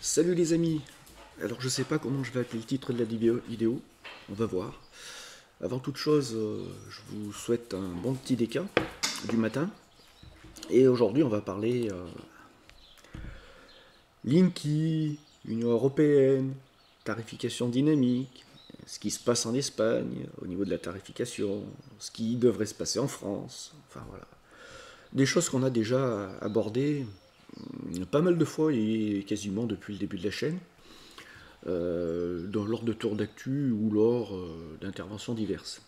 Salut les amis. Alors je sais pas comment je vais appeler le titre de la vidéo, on va voir. Avant toute chose, je vous souhaite un bon petit déca du matin. Et aujourd'hui on va parler Linky, Union Européenne, tarification dynamique, ce qui se passe en Espagne au niveau de la tarification, ce qui devrait se passer en France, enfin voilà. Des choses qu'on a déjà abordées pas mal de fois et quasiment depuis le début de la chaîne. Lors de tours d'actu ou lors d'interventions diverses.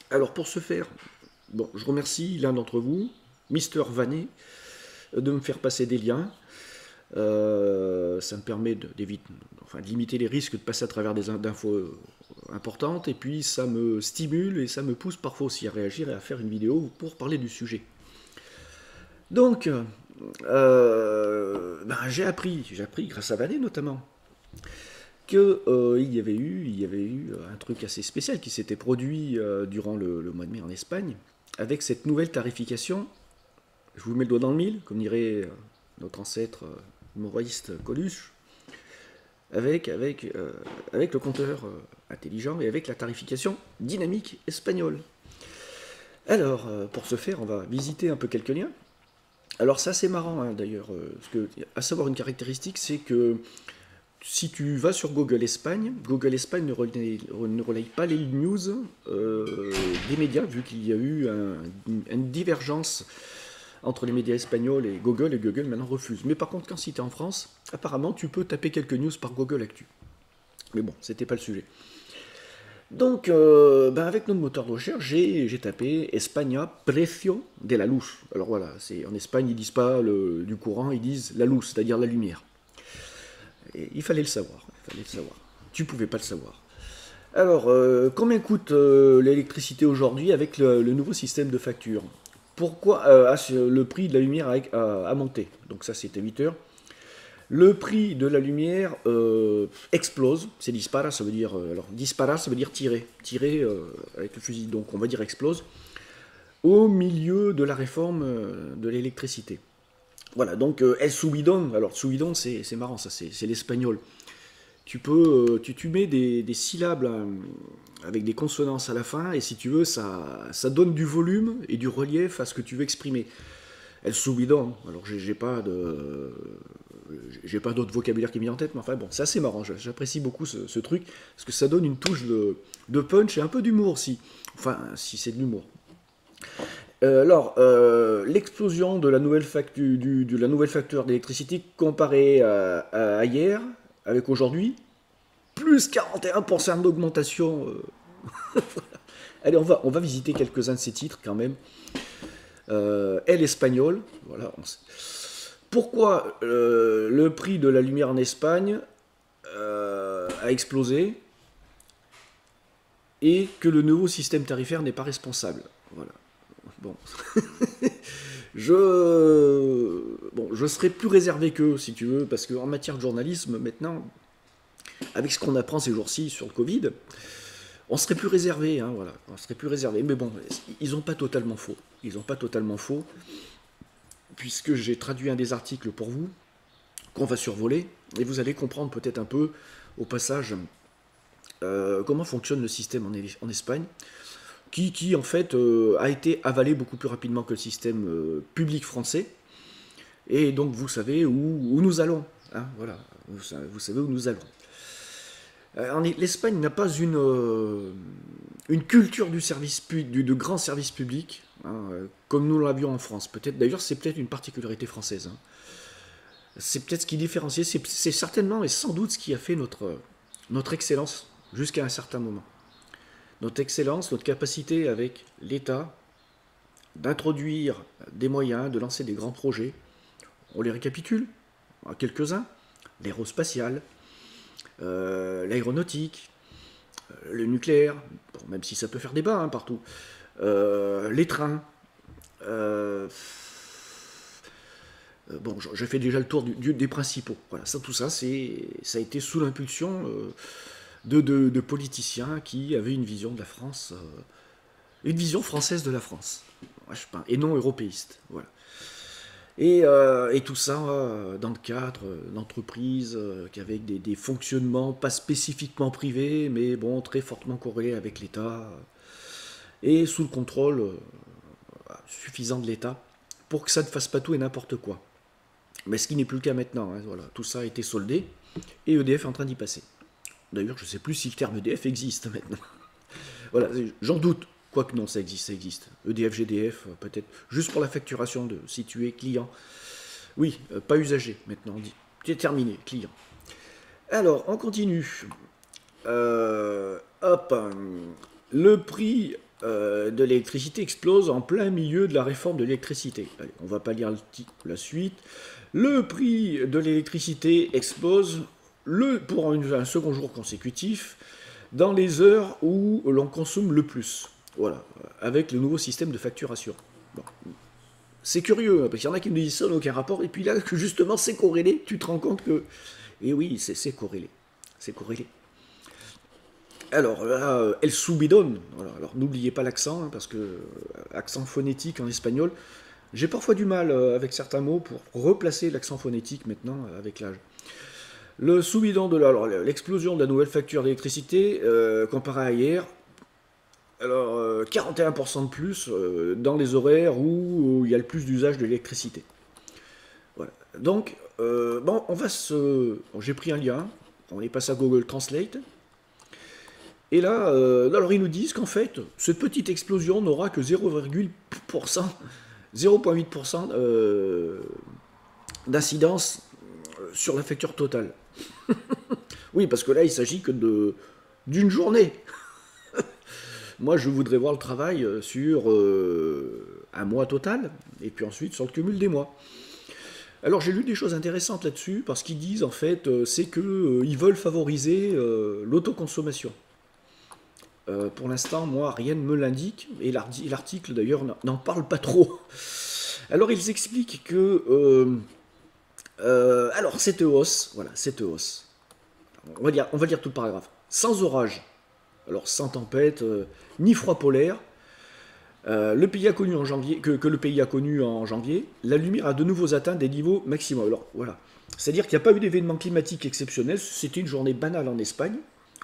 Alors pour ce faire, bon, je remercie l'un d'entre vous, Mister Vanet, de me faire passer des liens. Ça me permet de limiter les risques de passer à travers des infos importantes, et puis ça me stimule et ça me pousse parfois aussi à réagir et à faire une vidéo pour parler du sujet. Donc, j'ai appris grâce à Vanet notamment, que il y avait eu un truc assez spécial qui s'était produit durant le mois de mai en Espagne, avec cette nouvelle tarification. Je vous mets le doigt dans le mille, comme dirait notre ancêtre humoriste Coluche, avec le compteur intelligent et avec la tarification dynamique espagnole. Alors, pour ce faire, on va visiter un peu quelques liens. Alors, c'est assez marrant hein, d'ailleurs, parce que, à savoir une caractéristique, c'est que si tu vas sur Google Espagne ne relaye pas les news des médias, vu qu'il y a eu une divergence entre les médias espagnols et Google maintenant refuse. Mais par contre, quand si tu es en France, apparemment tu peux taper quelques news par Google Actu. Mais bon, c'était pas le sujet. Donc, avec notre moteur de recherche, j'ai tapé España precio de la luz. Alors voilà, en Espagne, ils disent pas du courant, ils disent la luz, c'est-à-dire la lumière. Et il fallait le savoir, Tu pouvais pas le savoir. Alors, combien coûte l'électricité aujourd'hui avec le nouveau système de facture? Pourquoi le prix de la lumière a monté? Donc ça, c'était 8 heures. Le prix de la lumière explose. C'est dispara, ça veut dire... alors, dispara, ça veut dire tirer. Tirer avec le fusil. Donc, on va dire explose. Au milieu de la réforme de l'électricité. Voilà, donc El Subidon. Alors, Subidon, c'est marrant, ça, c'est l'espagnol. Tu mets des syllabes avec des consonances à la fin, et si tu veux, ça donne du volume et du relief à ce que tu veux exprimer. El Subidon, alors j'ai pas d'autre vocabulaire qui me vient en tête, mais enfin bon, c'est assez marrant, j'apprécie beaucoup ce truc, parce que ça donne une touche de punch et un peu d'humour aussi. Enfin, si c'est de l'humour. L'explosion de la nouvelle facture d'électricité comparée à hier, avec aujourd'hui, plus 41% d'augmentation. Allez, on va visiter quelques-uns de ces titres quand même. Elle espagnole, voilà. Pourquoi le prix de la lumière en Espagne a explosé et que le nouveau système tarifaire n'est pas responsable. Voilà. Bon. je serai plus réservé qu'eux, si tu veux, parce qu'en matière de journalisme, maintenant, avec ce qu'on apprend ces jours-ci sur le Covid, on serait plus réservé, hein, voilà. On serait plus réservé. Mais bon, ils n'ont pas totalement faux. Ils n'ont pas totalement faux, puisque j'ai traduit un des articles pour vous, qu'on va survoler, et vous allez comprendre peut-être un peu, au passage, comment fonctionne le système en Espagne, qui en fait a été avalé beaucoup plus rapidement que le système public français. Et donc vous savez où nous allons. Hein, voilà, vous savez où nous allons. L'Espagne n'a pas une culture de grand service public, hein, comme nous l'avions en France. D'ailleurs, c'est peut-être une particularité française. Hein. C'est peut-être ce qui différencie, c'est certainement et sans doute ce qui a fait notre excellence jusqu'à un certain moment. Notre excellence, notre capacité avec l'État d'introduire des moyens, de lancer des grands projets. On les récapitule, quelques-uns. L'aérospatiale, l'aéronautique, le nucléaire, bon, même si ça peut faire débat hein, partout, les trains. Bon, j'ai fait déjà le tour des principaux. Voilà, tout ça, ça a été sous l'impulsion de politiciens qui avaient une vision de la France, une vision française de la France, et non européiste. Voilà. Et tout ça dans le cadre d'entreprises avec des fonctionnements pas spécifiquement privés, mais bon, très fortement corrélés avec l'État, et sous le contrôle suffisant de l'État, pour que ça ne fasse pas tout et n'importe quoi. Mais ce qui n'est plus le cas maintenant, hein, voilà, tout ça a été soldé, et EDF est en train d'y passer. D'ailleurs, je ne sais plus si le terme EDF existe maintenant. Voilà, j'en doute. Quoique non, ça existe, ça existe. EDF, GDF, peut-être juste pour la facturation de si tu es client. Oui, pas usager, maintenant on dit. C'est terminé, client. Alors, on continue. Hop. Le prix de l'électricité explose en plein milieu de la réforme de l'électricité. Allez, on va pas lire la suite. Le prix de l'électricité explose pour un second jour consécutif dans les heures où l'on consomme le plus. Voilà, avec le nouveau système de facturation. Bon. C'est curieux, hein, parce qu'il y en a qui me disent ça n'a aucun rapport, et puis là, que justement, c'est corrélé, tu te rends compte que... Et oui, c'est corrélé. C'est corrélé. Alors là, el subidon, voilà. Alors n'oubliez pas l'accent, hein, parce que accent phonétique en espagnol, j'ai parfois du mal avec certains mots pour replacer l'accent phonétique maintenant avec l'âge. Le subidon de l'explosion de la nouvelle facture d'électricité comparé à hier, alors 41% de plus dans les horaires où il y a le plus d'usage de l'électricité. Voilà. Donc, bon, on va se... Bon, j'ai pris un lien, on est passé à Google Translate, et là, alors ils nous disent qu'en fait, cette petite explosion n'aura que 0,8% d'incidence sur la facture totale. Oui, parce que là, il s'agit que d'une journée. Moi, je voudrais voir le travail sur un mois total, et puis ensuite sur le cumul des mois. Alors, j'ai lu des choses intéressantes là-dessus, parce qu'ils disent, en fait, c'est qu'ils veulent favoriser l'autoconsommation. Pour l'instant, moi, rien ne me l'indique, et l'article, d'ailleurs, n'en parle pas trop. Alors, ils expliquent que... alors, cette hausse, voilà, cette hausse, on va lire tout le paragraphe. Sans orage, alors sans tempête, ni froid polaire, le pays a connu en janvier, que le pays a connu en janvier, la lumière a de nouveau atteint des niveaux maximums. Alors voilà, c'est-à-dire qu'il n'y a pas eu d'événement climatique exceptionnel, c'était une journée banale en Espagne,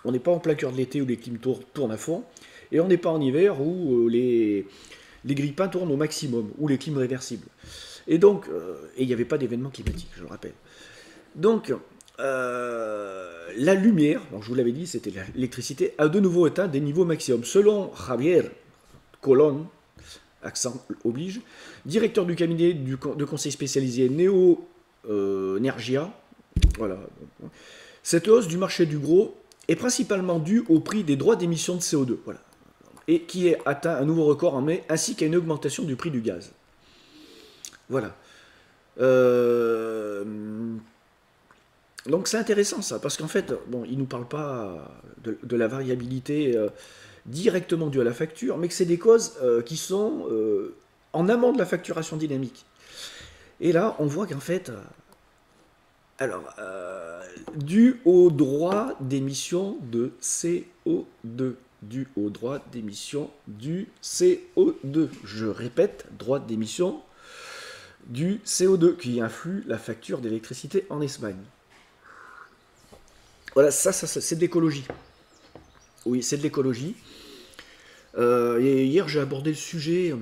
on n'est pas en plein cœur de l'été où les clims tournent à fond, et on n'est pas en hiver où les grippins tournent au maximum, ou les clims réversibles. Et donc, il n'y avait pas d'événement climatique, je le rappelle. Donc, la lumière, donc je vous l'avais dit, c'était l'électricité, a de nouveau atteint des niveaux maximum. Selon Javier Colón, accent oblige, directeur du cabinet de conseil spécialisé Neo Energia, voilà. Cette hausse du marché du gros est principalement due au prix des droits d'émission de CO2, voilà, et qui a atteint un nouveau record en mai, ainsi qu'à une augmentation du prix du gaz. Voilà. Donc c'est intéressant ça, parce qu'en fait, bon, il ne nous parle pas de la variabilité directement due à la facture, mais que c'est des causes qui sont en amont de la facturation dynamique. Et là, on voit qu'en fait, alors, dû au droit d'émission de CO2, dû au droit d'émission du CO2, je répète, droit d'émission du CO2 qui influe la facture d'électricité en Espagne. Voilà, ça c'est de l'écologie. Oui, c'est de l'écologie. Et hier, j'ai abordé le sujet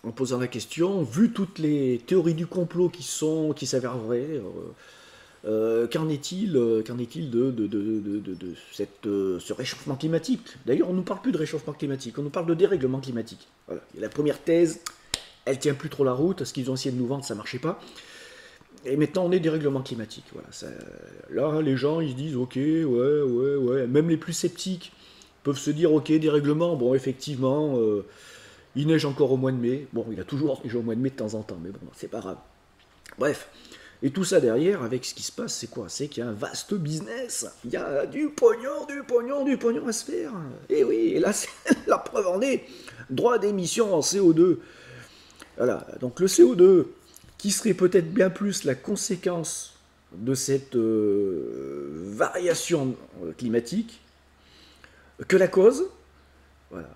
en posant la question, vu toutes les théories du complot qui s'avèrent vraies, qu'en est-il de ce réchauffement climatique? D'ailleurs, on ne nous parle plus de réchauffement climatique, on nous parle de dérèglement climatique. Voilà. Et la première thèse, elle tient plus trop la route, ce qu'ils ont essayé de nous vendre, ça ne marchait pas. Et maintenant, on est dérèglement climatique. Voilà, là, les gens, ils se disent, ok, ouais. Même les plus sceptiques peuvent se dire, ok, dérèglement, bon, effectivement, il neige encore au mois de mai. Bon, il a toujours neigé au mois de mai de temps en temps, mais bon, c'est pas grave. Bref. Et tout ça derrière, avec ce qui se passe, c'est quoi? C'est qu'il y a un vaste business. Il y a du pognon à se faire. Et oui, et là, c'est la preuve en est. Droit d'émission en CO2. Voilà, donc le CO2, qui serait peut-être bien plus la conséquence de cette variation climatique que la cause. Voilà,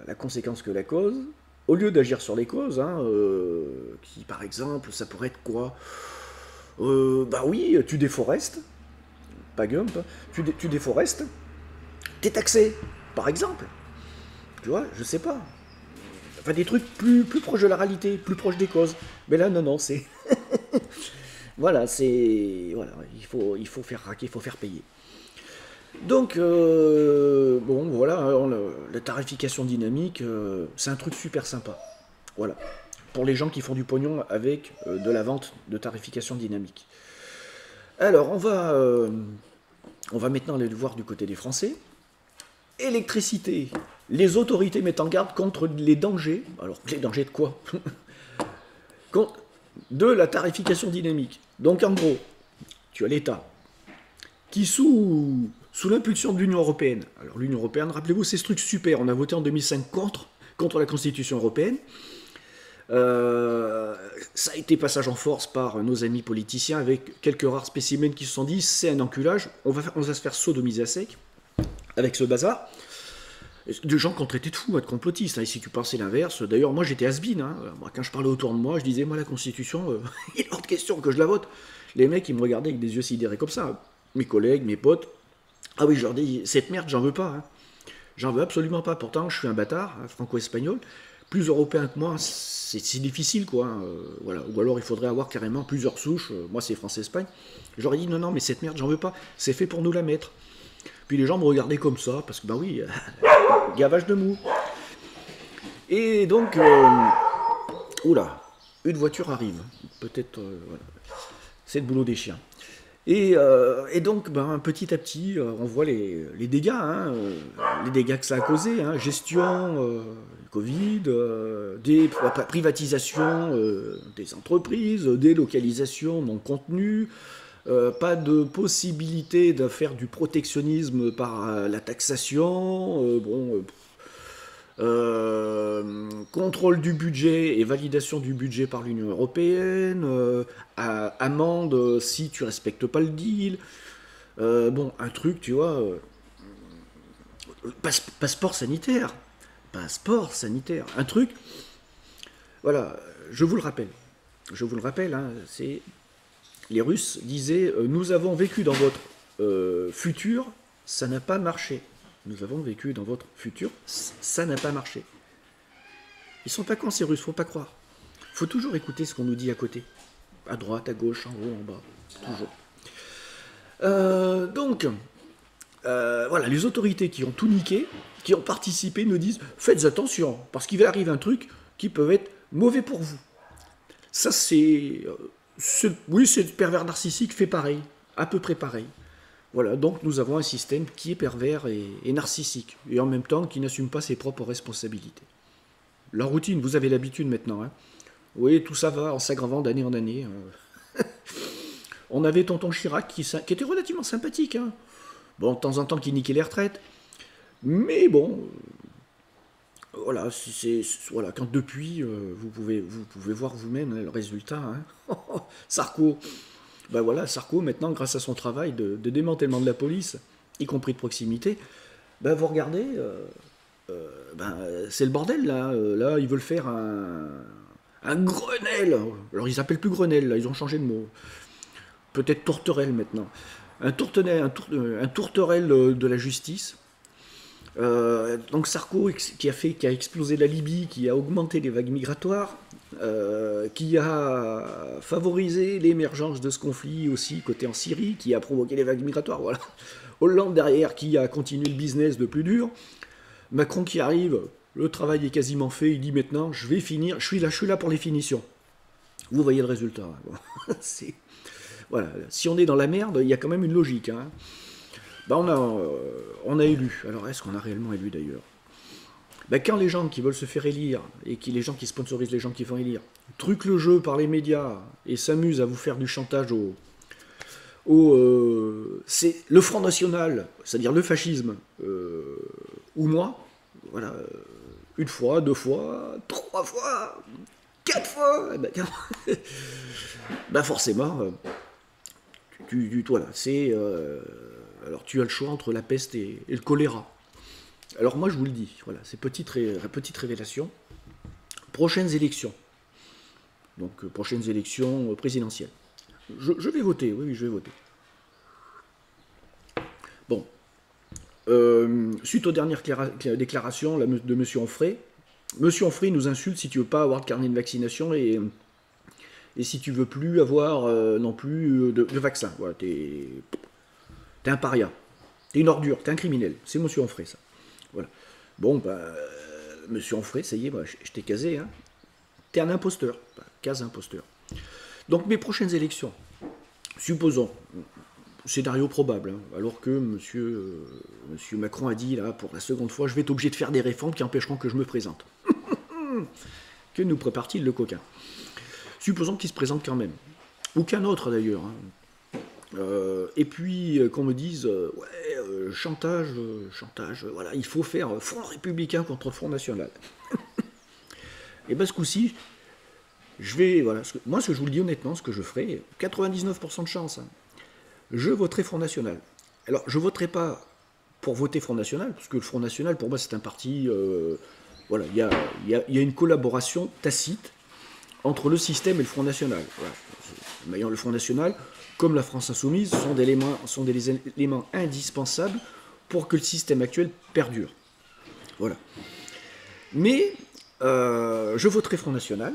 la conséquence que la cause. au lieu d'agir sur les causes, hein, qui par exemple, ça pourrait être quoi? Bah oui, tu déforestes, pas Gump, hein, tu déforestes, t'es taxé, par exemple. Tu vois, je sais pas. Enfin, des trucs plus proches de la réalité, plus proches des causes. Mais là, non, non, c'est. Voilà, c'est. Voilà, il faut faire raquer, il faut faire payer. Donc, bon, voilà, hein, la tarification dynamique, c'est un truc super sympa. Voilà. Pour les gens qui font du pognon avec de la vente de tarification dynamique. Alors, on va maintenant aller le voir du côté des Français. Électricité. Les autorités mettent en garde contre les dangers. Alors, les dangers de quoi? De la tarification dynamique. Donc, en gros, tu as l'État qui, sous l'impulsion de l'Union européenne, alors l'Union européenne, rappelez-vous, c'est ce truc super, on a voté en 2005 contre la Constitution européenne. Ça a été passage en force par nos amis politiciens avec quelques rares spécimens qui se sont dit c'est un enculage, on va se faire sodomiser à sec avec ce bazar. De gens qu'on traitait de fous, de complotistes, hein, et si tu pensais l'inverse, d'ailleurs moi j'étais has-been, hein. Moi, quand je parlais autour de moi, je disais moi la Constitution, il est hors de question que je la vote. Les mecs ils me regardaient avec des yeux sidérés comme ça, mes collègues, mes potes, ah oui je leur dis cette merde j'en veux pas, hein. J'en veux absolument pas, pourtant je suis un bâtard, hein, franco-espagnol, plus européen que moi, c'est difficile quoi, hein, voilà. Ou alors il faudrait avoir carrément plusieurs souches, moi c'est France-Espagne, j'aurais dit non non mais cette merde j'en veux pas, c'est fait pour nous la mettre. Puis les gens me regardaient comme ça, parce que bah oui, gavage de mou. Et donc, oula, une voiture arrive, peut-être, voilà, c'est le boulot des chiens. Et donc, ben, petit à petit, on voit les dégâts, hein, les dégâts que ça a causé, hein, gestion, Covid, des privatisations des entreprises, délocalisation non contenue, pas de possibilité de faire du protectionnisme par la taxation, contrôle du budget et validation du budget par l'Union européenne, amende si tu respectes pas le deal, bon, un truc, tu vois, passeport sanitaire, un truc, voilà, je vous le rappelle, hein, c'est... Les Russes disaient nous avons vécu dans votre futur, ça n'a pas marché. Nous avons vécu dans votre futur, ça n'a pas marché. Ils sont pas cons ces Russes, faut pas croire. Faut toujours écouter ce qu'on nous dit à côté. À droite, à gauche, en haut, en bas. Toujours. Donc, voilà, les autorités qui ont tout niqué, qui ont participé, nous disent faites attention, parce qu'il va arriver un truc qui peut être mauvais pour vous. Ça, c'est... oui, c'est le pervers narcissique fait pareil, à peu près pareil. Voilà, donc nous avons un système qui est pervers et narcissique, et en même temps qui n'assume pas ses propres responsabilités. La routine, vous avez l'habitude maintenant, hein. Oui, tout ça va en s'aggravant d'année en année. On avait tonton Chirac qui était relativement sympathique, hein. Bon, de temps en temps qui niquait les retraites, mais bon, voilà, voilà, quand depuis, vous pouvez voir vous-même, hein, le résultat, hein. Sarko, ben voilà, Sarko, maintenant, grâce à son travail de démantèlement de la police, y compris de proximité, ben vous regardez, ben, c'est le bordel, là. Là, ils veulent faire un Grenelle. Alors, ils s'appellent plus Grenelle, là, ils ont changé de mot. Peut-être tourterelle, maintenant. Un tourterelle de la justice. Donc Sarko qui a explosé la Libye, qui a augmenté les vagues migratoires, qui a favorisé l'émergence de ce conflit aussi côté en Syrie, qui a provoqué les vagues migratoires, voilà. Hollande derrière qui a continué le business de plus dur, Macron qui arrive, le travail est quasiment fait, il dit maintenant je vais finir, je suis là pour les finitions. Vous voyez le résultat, hein. Voilà. Si on est dans la merde, il y a quand même une logique, hein. Ben on a élu. Alors, est-ce qu'on a réellement élu d'ailleurs? Ben, quand les gens qui veulent se faire élire, et les gens qui sponsorisent les gens qui font élire, truquent le jeu par les médias et s'amusent à vous faire du chantage c'est le Front National, c'est-à-dire le fascisme, ou moi, voilà, une fois, deux fois, trois fois, quatre fois, ben forcément, voilà, c'est... alors tu as le choix entre la peste et le choléra. Alors moi je vous le dis, voilà, c'est petite révélation. prochaines élections. Donc, prochaines élections présidentielles. Je vais voter, oui, je vais voter. Bon. Suite aux dernières déclarations de M. Onfray, M. Onfray nous insulte si tu veux pas avoir de carnet de vaccination et si tu veux plus avoir non plus de vaccin. Voilà, t'es un paria, t'es une ordure, t'es un criminel. C'est M. Onfray, ça. Voilà. Bon, bah, M. Onfray, ça y est, bah, je t'ai casé. Hein. T'es un imposteur, bah, case imposteur. Donc mes prochaines élections, supposons, scénario probable, hein, alors que monsieur Macron a dit, là, pour la seconde fois, je vais être obligé de faire des réformes qui empêcheront que je me présente. Que nous prépare-t-il le coquin? Supposons qu'il se présente quand même. Ou qu'un autre d'ailleurs. Hein. Et puis qu'on me dise, ouais, chantage, voilà, il faut faire Front républicain contre Front national. Et bien ce coup-ci, je vais, voilà, moi je vous le dis honnêtement, ce que je ferai, 99% de chance, hein, je voterai Front national. Alors je ne voterai pas pour voter Front national, parce que le Front national, pour moi c'est un parti, voilà, il y a une collaboration tacite entre le système et le Front national. Voilà. D'ailleurs, le Front national, comme la France insoumise, sont des éléments indispensables pour que le système actuel perdure. Voilà. Mais je voterai Front national,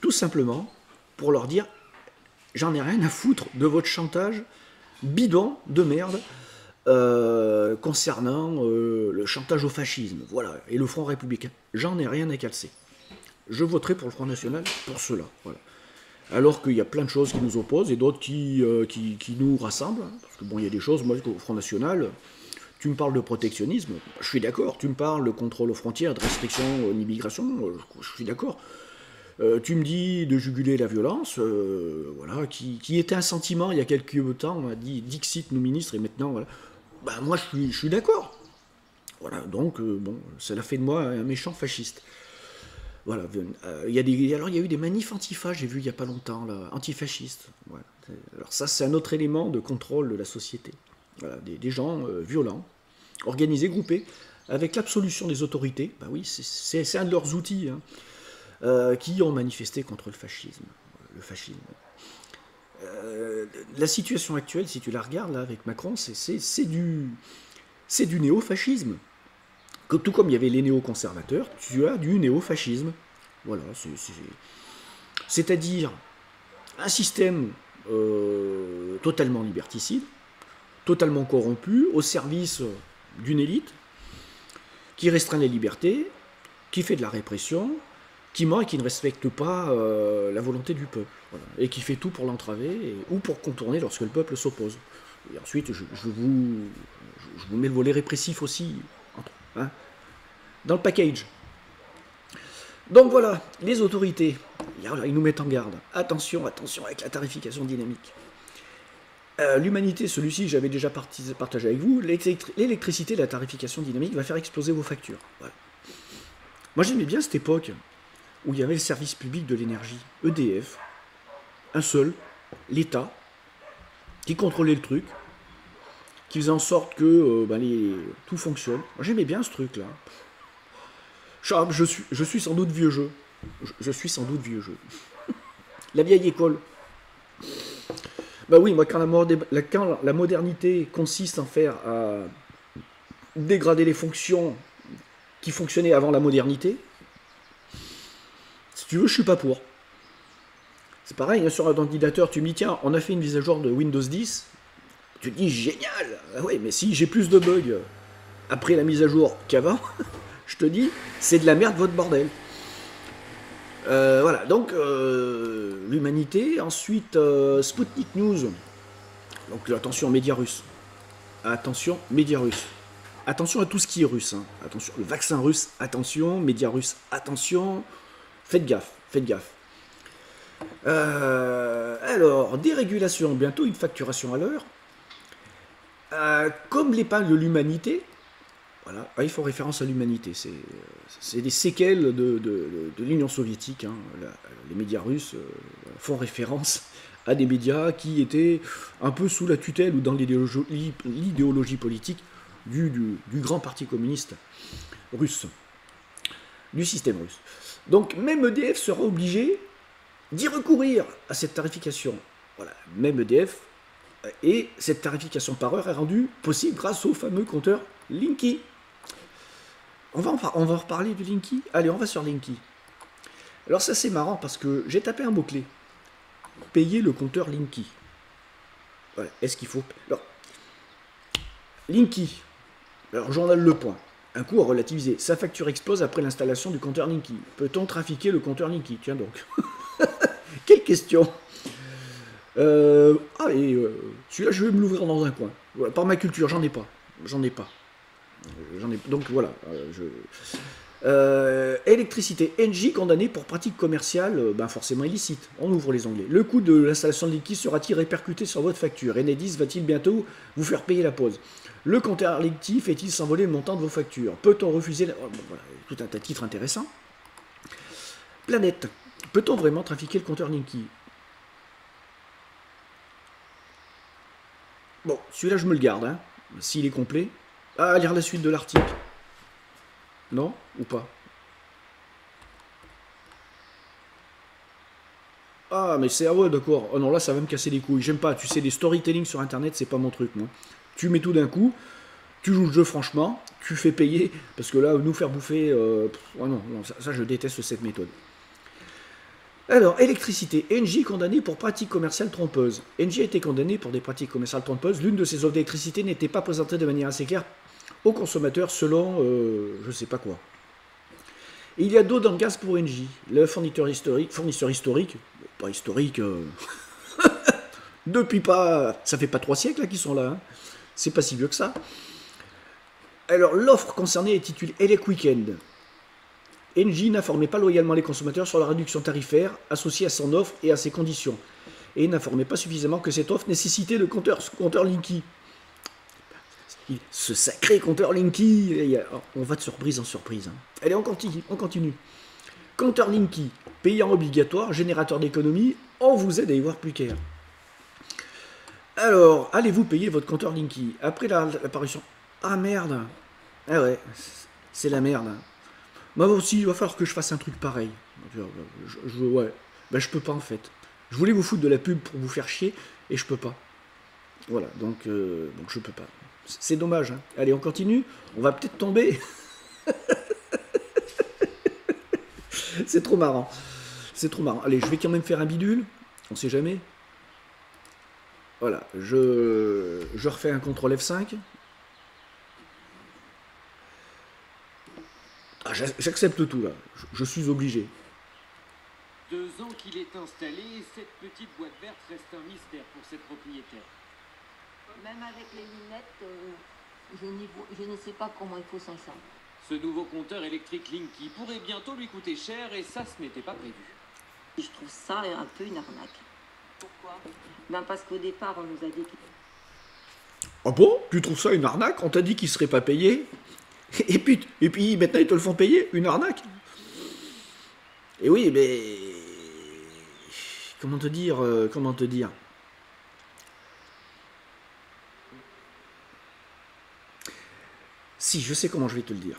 tout simplement pour leur dire, j'en ai rien à foutre de votre chantage bidon de merde concernant le chantage au fascisme. Voilà. Et le Front républicain, j'en ai rien à calcer. Je voterai pour le Front national pour cela. Voilà. Alors qu'il y a plein de choses qui nous opposent et d'autres qui nous rassemblent. Hein, parce que bon, il y a des choses, moi, au Front national, tu me parles de protectionnisme, je suis d'accord. Tu me parles de contrôle aux frontières, de restriction à l'immigration, je suis d'accord. Tu me dis de juguler la violence, voilà, qui était un sentiment il y a quelques temps, on a dit Dixit, nos ministres, et maintenant, voilà. Ben, moi, je suis d'accord. Voilà, donc, bon, cela fait de moi un méchant fasciste. Voilà, il y a eu des manifs antifa, j'ai vu il n'y a pas longtemps, là, antifascistes. Voilà. Alors ça, c'est un autre élément de contrôle de la société. Voilà, des gens violents, organisés, groupés, avec l'absolution des autorités, bah oui, c'est un de leurs outils, hein, qui ont manifesté contre le fascisme. La situation actuelle, si tu la regardes là, avec Macron, c'est du néo-fascisme. Tout comme il y avait les néo-conservateurs, tu as du néo-fascisme. Voilà, c'est-à-dire un système totalement liberticide, totalement corrompu, au service d'une élite, qui restreint les libertés, qui fait de la répression, qui ment et qui ne respecte pas la volonté du peuple, voilà, et qui fait tout pour l'entraver ou pour contourner lorsque le peuple s'oppose. Et ensuite, je vous mets le volet répressif aussi, hein, dans le package. Donc voilà, les autorités, ils nous mettent en garde. Attention, attention avec la tarification dynamique. L'humanité, celui-ci, j'avais déjà partagé avec vous, l'électricité, la tarification dynamique va faire exploser vos factures. Voilà. Moi j'aimais bien cette époque où il y avait le service public de l'énergie, EDF, un seul, l'État, qui contrôlait le truc, qui faisait en sorte que tout fonctionne. Moi j'aimais bien ce truc-là. Je suis sans doute vieux jeu. Je suis sans doute vieux jeu. La vieille école. Bah oui, moi quand la modernité consiste en faire à dégrader les fonctions qui fonctionnaient avant la modernité, si tu veux, je suis pas pour. C'est pareil, hein, sur un ordinateur, tu me dis, tiens, on a fait une mise à jour de Windows 10, tu te dis, génial. Ah oui, mais si j'ai plus de bugs après la mise à jour qu'avant, je te dis, c'est de la merde votre bordel. Voilà, donc l'humanité, ensuite Sputnik News, donc attention médias russes, attention médias russes, attention à tout ce qui est russe, hein. Attention, le vaccin russe, attention, médias russes, attention, faites gaffe, faites gaffe. Alors, dérégulation, bientôt une facturation à l'heure, comme l'épargne de l'humanité. Voilà, ils font référence à l'humanité, c'est des séquelles de l'Union soviétique, hein. Les médias russes font référence à des médias qui étaient un peu sous la tutelle ou dans l'idéologie politique du grand parti communiste russe. du système russe. Donc même EDF sera obligé d'y recourir à cette tarification. Voilà, même EDF, et cette tarification par heure est rendue possible grâce au fameux compteur Linky. On va en reparler du Linky. Allez, on va sur Linky. Alors ça c'est marrant parce que j'ai tapé un mot-clé. Payer le compteur Linky. Voilà. Est-ce qu'il faut... Alors, Linky. Alors, journal Le Point. Un coût à relativiser. Sa facture explose après l'installation du compteur Linky. Peut-on trafiquer le compteur Linky? Tiens donc. Quelle question. Celui-là, je vais me l'ouvrir dans un coin. Voilà, par ma culture, j'en ai pas. Donc voilà. Électricité. Engie condamné pour pratique commerciale, forcément illicite. On ouvre les onglets. Le coût de l'installation de Linky sera-t-il répercuté sur votre facture? Enedis va-t-il bientôt vous faire payer la pause? Le compteur Linky fait-il s'envoler le montant de vos factures? Peut-on refuser voilà, tout un tas de titres intéressants. Planète. Peut-on vraiment trafiquer le compteur Linky? Bon, celui-là je me le garde, hein, s'il est complet. Ah, lire la suite de l'article. Non? Ou pas? Ah, mais c'est... Ah ouais, d'accord. Oh non, là, ça va me casser les couilles. J'aime pas. Tu sais, les storytelling sur Internet, c'est pas mon truc, moi. Tu mets tout d'un coup, tu joues le jeu franchement, tu fais payer, parce que là, nous faire bouffer... oh non, ça, je déteste cette méthode. Alors, électricité. Engie condamné pour pratique commerciale trompeuse. Engie a été condamné pour des pratiques commerciales trompeuses. L'une de ses offres d'électricité n'était pas présentée de manière assez claire aux consommateurs selon je sais pas quoi. Et il y a d'eau dans le gaz pour Engie. Le fournisseur historique, pas historique, depuis pas... Ça fait pas 3 siècles qu'ils sont là. Hein. C'est pas si vieux que ça. Alors, l'offre concernée est titulée Elec Weekend. Engie n'informait pas loyalement les consommateurs sur la réduction tarifaire associée à son offre et à ses conditions. Et n'informait pas suffisamment que cette offre nécessitait le compteur Linky. Ce sacré compteur Linky, on va de surprise en surprise. Hein. Allez, on continue. Compteur Linky, payant obligatoire, générateur d'économie, on vous aide à y voir plus clair. Alors, allez-vous payer votre compteur Linky? Après l'apparition... Ah merde. Ah ouais, c'est la merde. Moi aussi, il va falloir que je fasse un truc pareil. Ouais, je peux pas en fait. Je voulais vous foutre de la pub pour vous faire chier, et je peux pas. Voilà, donc je peux pas. C'est dommage. Hein. Allez, on continue. On va peut-être tomber. C'est trop marrant. C'est trop marrant. Allez, je vais quand même faire un bidule. On sait jamais. Voilà, je refais un CTRL F5. Ah, j'accepte tout là. Je suis obligé. 2 ans qu'il est installé, cette petite boîte verte reste un mystère pour ses propriétaires. Même avec les lunettes, je ne sais pas comment il faut s'en sortir. Ce nouveau compteur électrique Linky pourrait bientôt lui coûter cher et ça, ce n'était pas prévu. Je trouve ça un peu une arnaque. Pourquoi? Parce qu'au départ, on nous a dit... Ah bon? Tu trouves ça une arnaque? On t'a dit qu'il ne serait pas payé? Et puis maintenant ils te le font payer? Une arnaque? Et oui, mais... Comment te dire? Si, je sais comment je vais te le dire.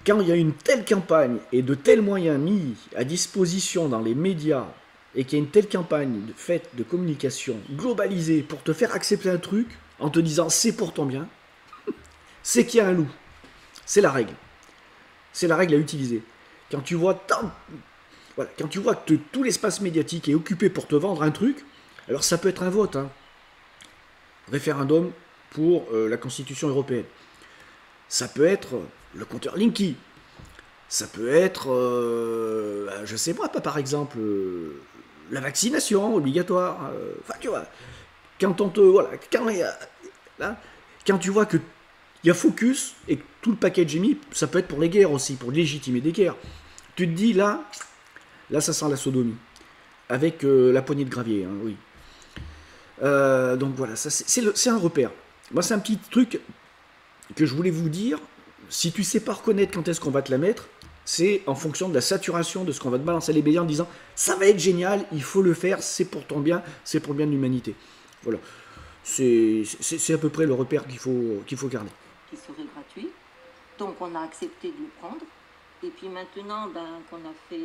Quand il y a une telle campagne et de tels moyens mis à disposition dans les médias et qu'il y a une telle campagne faite de communication globalisée pour te faire accepter un truc en te disant c'est pour ton bien, c'est qu'il y a un loup. C'est la règle. C'est la règle à utiliser. Quand tu vois que tout l'espace médiatique est occupé pour te vendre un truc, alors ça peut être un vote. Hein. Référendum pour la Constitution européenne. Ça peut être le compteur Linky. Ça peut être, je sais pas, par exemple, la vaccination obligatoire. Enfin, tu vois, quand on te... Voilà, quand tu vois que il y a focus et que tout le package est mis, ça peut être pour les guerres aussi, pour légitimer des guerres. Tu te dis, là ça sent la sodomie. Avec la poignée de gravier, hein, oui. Donc voilà, c'est un repère. Moi, c'est un petit truc que je voulais vous dire. Si tu sais pas reconnaître quand est-ce qu'on va te la mettre, c'est en fonction de la saturation de ce qu'on va te balancer les médias en disant ça va être génial, il faut le faire, c'est pour ton bien, c'est pour le bien de l'humanité. Voilà. C'est à peu près le repère qu'il faut garder. Qui serait gratuit, donc on a accepté de le prendre, Et puis maintenant, qu'on a fait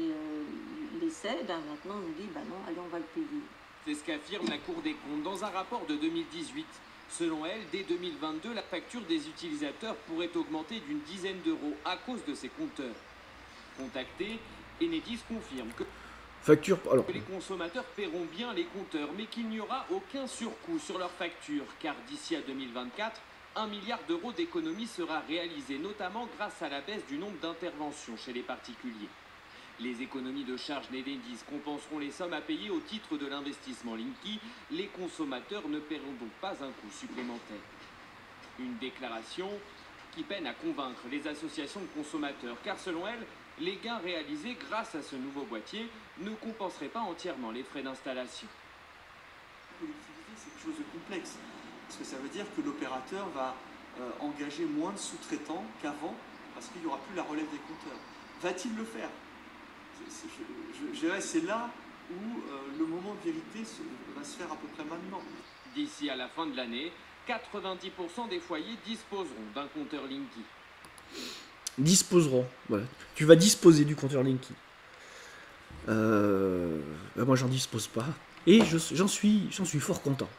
l'essai, maintenant on nous dit, non, allez, on va le payer. C'est ce qu'affirme la Cour des comptes dans un rapport de 2018. Selon elle, dès 2022, la facture des utilisateurs pourrait augmenter d'une dizaine d'euros à cause de ces compteurs. Contacté, Enedis confirme que les consommateurs paieront bien les compteurs, mais qu'il n'y aura aucun surcoût sur leurs factures, car d'ici à 2024, 1 milliard d'euros d'économie sera réalisé, notamment grâce à la baisse du nombre d'interventions chez les particuliers. Les économies de charges d'Enedis compenseront les sommes à payer au titre de l'investissement Linky. Les consommateurs ne paieront donc pas un coût supplémentaire. Une déclaration qui peine à convaincre les associations de consommateurs, car selon elles, les gains réalisés grâce à ce nouveau boîtier ne compenseraient pas entièrement les frais d'installation. La collectivité, c'est quelque chose de complexe, parce que ça veut dire que l'opérateur va engager moins de sous-traitants qu'avant, parce qu'il n'y aura plus la relève des compteurs. Va-t-il le faire? Je dirais c'est là où le moment de vérité va se faire à peu près maintenant. D'ici à la fin de l'année, 90% des foyers disposeront d'un compteur Linky. Disposeront, voilà. Tu vas disposer du compteur Linky. Moi j'en dispose pas. Et j'en suis fort content.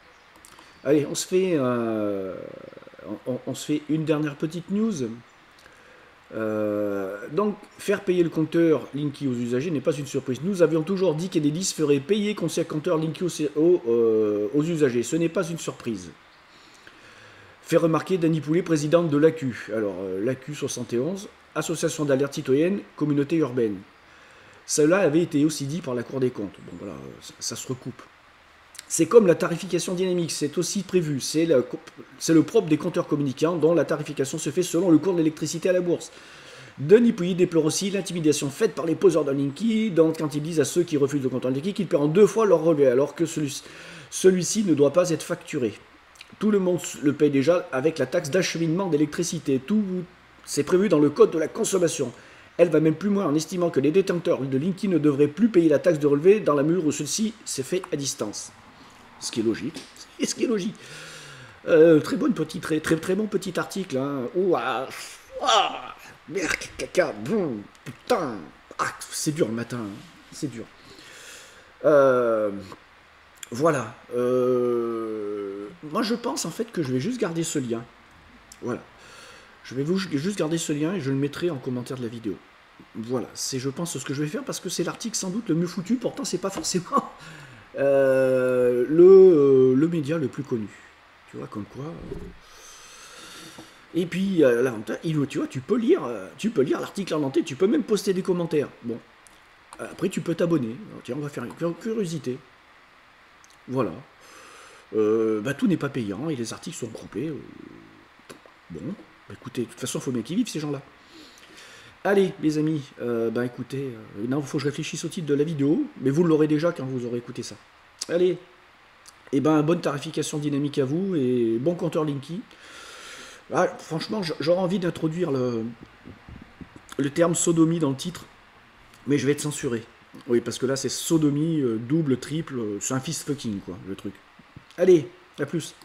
Allez, on se fait une dernière petite news. Donc, faire payer le compteur Linky aux usagers n'est pas une surprise. Nous avions toujours dit qu'Enedis ferait payer son compteur Linky aux usagers. Ce n'est pas une surprise. Fait remarquer Dany Poulet, présidente de l'ACU. Alors, l'ACU 71, Association d'alerte citoyenne, communauté urbaine. Cela avait été aussi dit par la Cour des comptes. Bon, voilà, ça se recoupe. C'est comme la tarification dynamique, c'est aussi prévu. C'est le propre des compteurs communicants dont la tarification se fait selon le cours de l'électricité à la bourse. Dany Pouilly déplore aussi l'intimidation faite par les poseurs de Linky quand ils disent à ceux qui refusent le compteur Linky qu'ils paieront 2 fois leur relevé alors que celui-ci ne doit pas être facturé. Tout le monde le paye déjà avec la taxe d'acheminement d'électricité. Tout c'est prévu dans le code de la consommation. Elle va même plus loin en estimant que les détenteurs de Linky ne devraient plus payer la taxe de relevé dans la mesure où ceci s'est fait à distance. Ce qui est logique. Très bon petit article. Hein. Merde, caca, bon, putain. Ah, c'est dur le matin. Hein. C'est dur. Voilà. Moi, je pense en fait que je vais juste garder ce lien. Voilà. Je vais juste garder ce lien et je le mettrai en commentaire de la vidéo. Voilà. C'est, je pense, ce que je vais faire parce que c'est l'article sans doute le mieux foutu. Pourtant, c'est pas forcément le média le plus connu. Tu vois, comme quoi. Et puis, l'avantage, tu vois, tu peux lire l'article en entier, tu peux même poster des commentaires. Bon. Après, tu peux t'abonner. Tiens, on va faire une curiosité. Voilà. Tout n'est pas payant et les articles sont complets. Bon, écoutez, de toute façon, il faut bien qu'ils vivent, ces gens-là. Allez, les amis, écoutez, il faut que je réfléchisse au titre de la vidéo, mais vous l'aurez déjà quand vous aurez écouté ça. Allez, bonne tarification dynamique à vous et bon compteur Linky. Ah, franchement, j'aurais envie d'introduire le terme sodomie dans le titre, mais je vais être censuré. Oui, parce que là, c'est sodomie, double, triple, c'est un fist fucking, quoi, le truc. Allez, à plus.